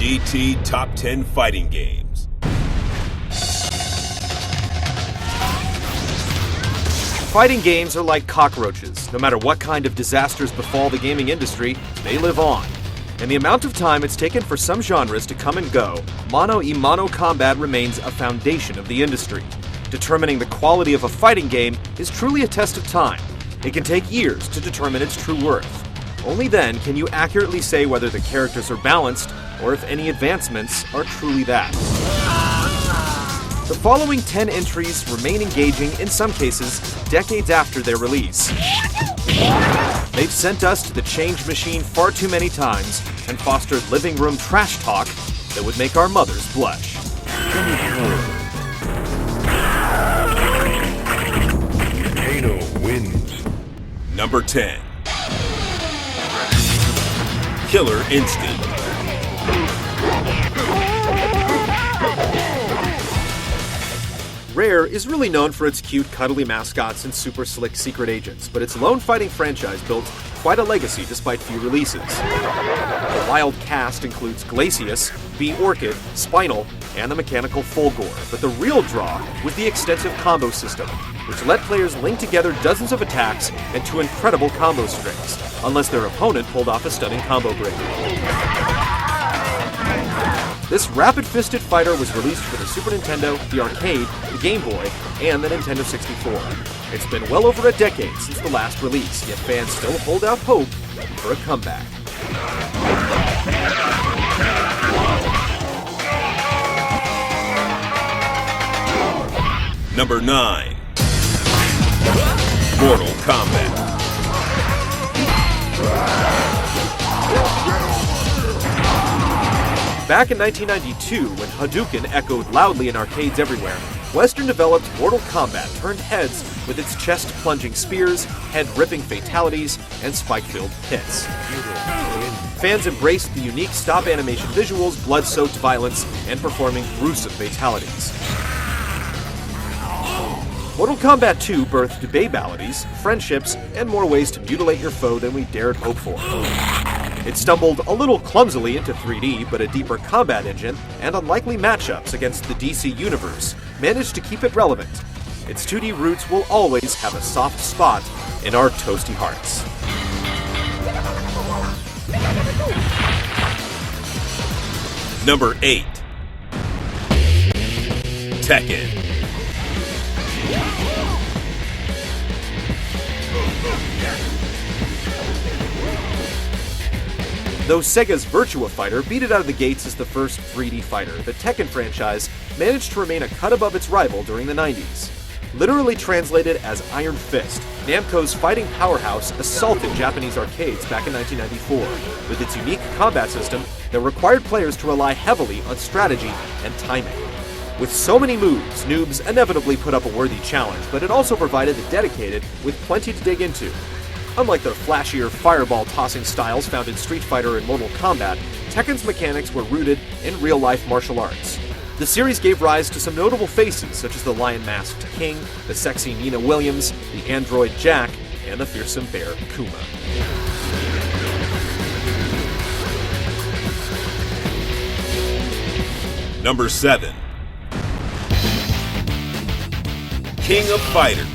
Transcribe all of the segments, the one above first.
GT Top 10 Fighting Games. Fighting games are like cockroaches. No matter what kind of disasters befall the gaming industry, they live on. And the amount of time it's taken for some genres to come and go, mano-a-mano combat remains a foundation of the industry. Determining the quality of a fighting game is truly a test of time. It can take years to determine its true worth. Only then can you accurately say whether the characters are balanced or if any advancements are truly that. The following 10 entries remain engaging, in some cases, decades after their release. They've sent us to the change machine far too many times and fostered living room trash talk that would make our mothers blush. Kano wins. Number 10. Killer Instinct. Rare is really known for its cute, cuddly mascots and super slick secret agents, but its lone fighting franchise built quite a legacy despite few releases. The wild cast includes Glacius, B. Orchid, Spinal, and the mechanical Fulgore, but the real draw was the extensive combo system, which let players link together dozens of attacks into incredible combo strings, unless their opponent pulled off a stunning combo break. This rapid-fisted fighter was released for the Super Nintendo, the arcade, the Game Boy, and the Nintendo 64. It's been well over a decade since the last release, yet fans still hold out hope for a comeback. Number 9. Mortal Kombat. Back in 1992, when Hadouken echoed loudly in arcades everywhere, Western-developed Mortal Kombat turned heads with its chest-plunging spears, head-ripping fatalities, and spike-filled pits. Fans embraced the unique stop animation visuals, blood-soaked violence, and performing gruesome fatalities. Mortal Kombat 2 birthed babalities, friendships, and more ways to mutilate your foe than we dared hope for. It stumbled a little clumsily into 3D, but a deeper combat engine and unlikely matchups against the DC Universe managed to keep it relevant. Its 2D roots will always have a soft spot in our toasty hearts. Number 8. Tekken. Though Sega's Virtua Fighter beat it out of the gates as the first 3D fighter, the Tekken franchise managed to remain a cut above its rival during the 90s. Literally translated as Iron Fist, Namco's fighting powerhouse assaulted Japanese arcades back in 1994 with its unique combat system that required players to rely heavily on strategy and timing. With so many moves, noobs inevitably put up a worthy challenge, but it also provided the dedicated with plenty to dig into. Unlike the flashier fireball-tossing styles found in Street Fighter and Mortal Kombat, Tekken's mechanics were rooted in real-life martial arts. The series gave rise to some notable faces, such as the lion-masked King, the sexy Nina Williams, the android Jack, and the fearsome bear Kuma. Number 7. King of Fighters.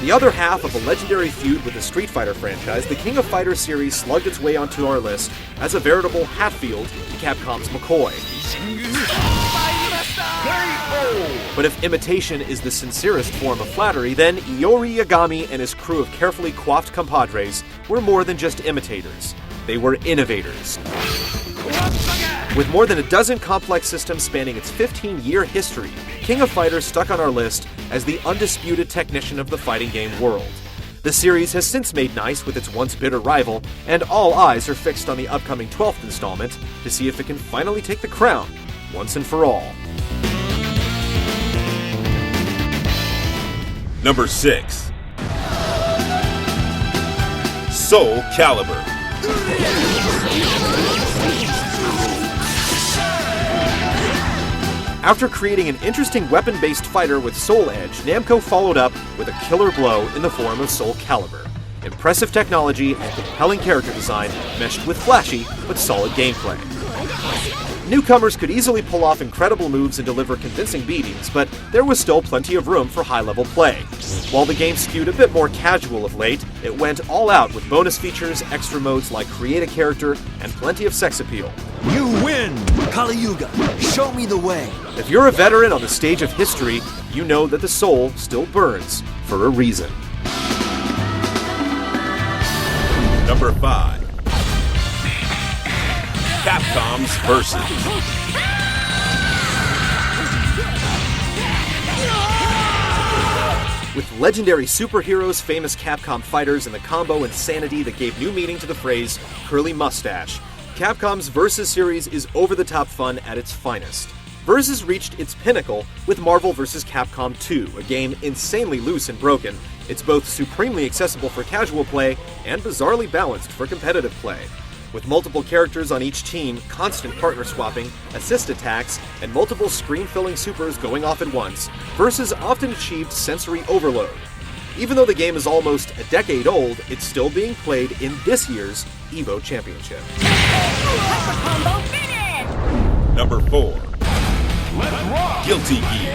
The other half of a legendary feud with the Street Fighter franchise, the King of Fighters series slugged its way onto our list as a veritable Hatfield to Capcom's McCoy. But if imitation is the sincerest form of flattery, then Iori Yagami and his crew of carefully coiffed compadres were more than just imitators. They were innovators. With more than a dozen complex systems spanning its 15-year history, King of Fighters stuck on our list as the undisputed technician of the fighting game world. The series has since made nice with its once bitter rival, and all eyes are fixed on the upcoming 12th installment to see if it can finally take the crown once and for all. Number 6. Soul Calibur. After creating an interesting weapon-based fighter with Soul Edge, Namco followed up with a killer blow in the form of Soul Calibur. Impressive technology and compelling character design meshed with flashy but solid gameplay. Newcomers could easily pull off incredible moves and deliver convincing beatings, but there was still plenty of room for high-level play. While the game skewed a bit more casual of late, it went all out with bonus features, extra modes like Create a Character, and plenty of sex appeal. You win! Kali Yuga, show me the way! If you're a veteran on the stage of history, you know that the soul still burns for a reason. Number 5. Capcom's Versus. With legendary superheroes, famous Capcom fighters, and the combo insanity that gave new meaning to the phrase curly mustache, Capcom's Versus series is over-the-top fun at its finest. Versus reached its pinnacle with Marvel vs. Capcom 2, a game insanely loose and broken. It's both supremely accessible for casual play and bizarrely balanced for competitive play. With multiple characters on each team, constant partner swapping, assist attacks, and multiple screen-filling supers going off at once, Versus often achieved sensory overload. Even though the game is almost a decade old, it's still being played in this year's EVO Championship. Number 4. Guilty Gear.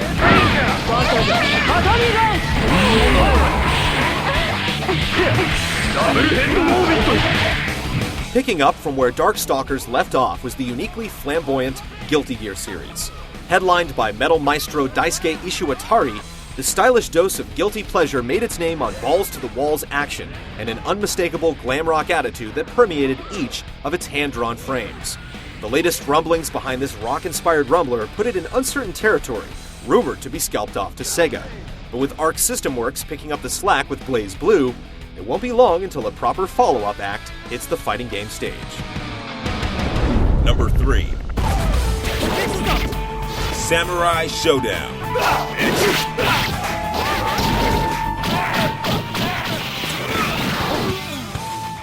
Picking up from where Darkstalkers left off was the uniquely flamboyant Guilty Gear series. Headlined by metal maestro Daisuke Ishiwatari, the stylish dose of guilty pleasure made its name on balls-to-the-walls action and an unmistakable glam rock attitude that permeated each of its hand-drawn frames. The latest rumblings behind this rock-inspired rumbler put it in uncertain territory, rumored to be scalped off to Sega. But with Arc System Works picking up the slack with Blaze Blue, it won't be long until a proper follow-up act hits the fighting game stage. Number 3. Samurai Showdown.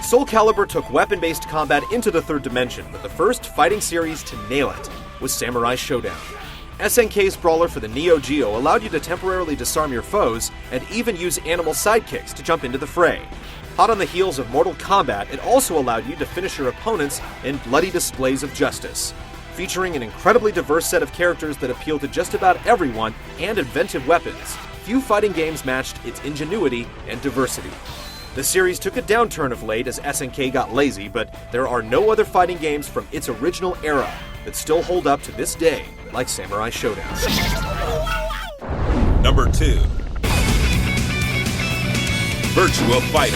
Soul Calibur took weapon-based combat into the third dimension, but the first fighting series to nail it was Samurai Showdown. SNK's brawler for the Neo Geo allowed you to temporarily disarm your foes and even use animal sidekicks to jump into the fray. Hot on the heels of Mortal Kombat, it also allowed you to finish your opponents in bloody displays of justice. Featuring an incredibly diverse set of characters that appeal to just about everyone and inventive weapons, few fighting games matched its ingenuity and diversity. The series took a downturn of late as SNK got lazy, but there are no other fighting games from its original era that still hold up to this day like Samurai Showdown. Number 2. Virtua Fighter.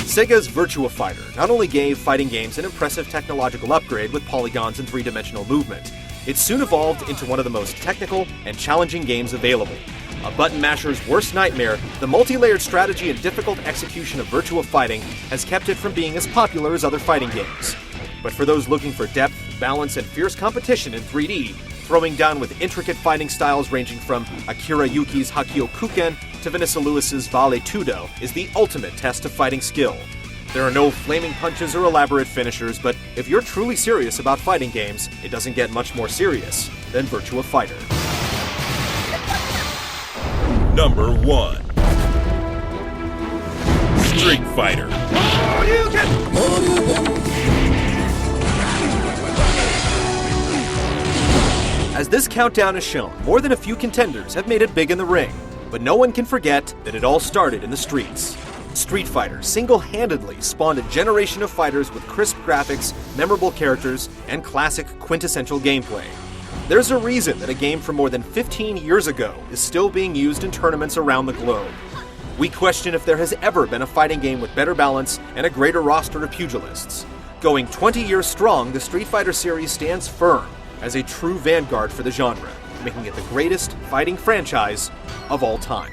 Sega's Virtua Fighter not only gave fighting games an impressive technological upgrade with polygons and three-dimensional movement, it soon evolved into one of the most technical and challenging games available. A button masher's worst nightmare, the multi-layered strategy and difficult execution of Virtua Fighting has kept it from being as popular as other fighting games. But for those looking for depth, balance, and fierce competition in 3D, throwing down with intricate fighting styles ranging from Akira Yuki's Hakio Kuken to Vanessa Lewis's Vale Tudo is the ultimate test of fighting skill. There are no flaming punches or elaborate finishers, but if you're truly serious about fighting games, it doesn't get much more serious than Virtua Fighter. Number 1. Street Fighter. As this countdown has shown, more than a few contenders have made it big in the ring, but no one can forget that it all started in the streets. Street Fighter single-handedly spawned a generation of fighters with crisp graphics, memorable characters, and classic quintessential gameplay. There's a reason that a game from more than 15 years ago is still being used in tournaments around the globe. We question if there has ever been a fighting game with better balance and a greater roster of pugilists. Going 20 years strong, the Street Fighter series stands firm as a true vanguard for the genre, making it the greatest fighting franchise of all time.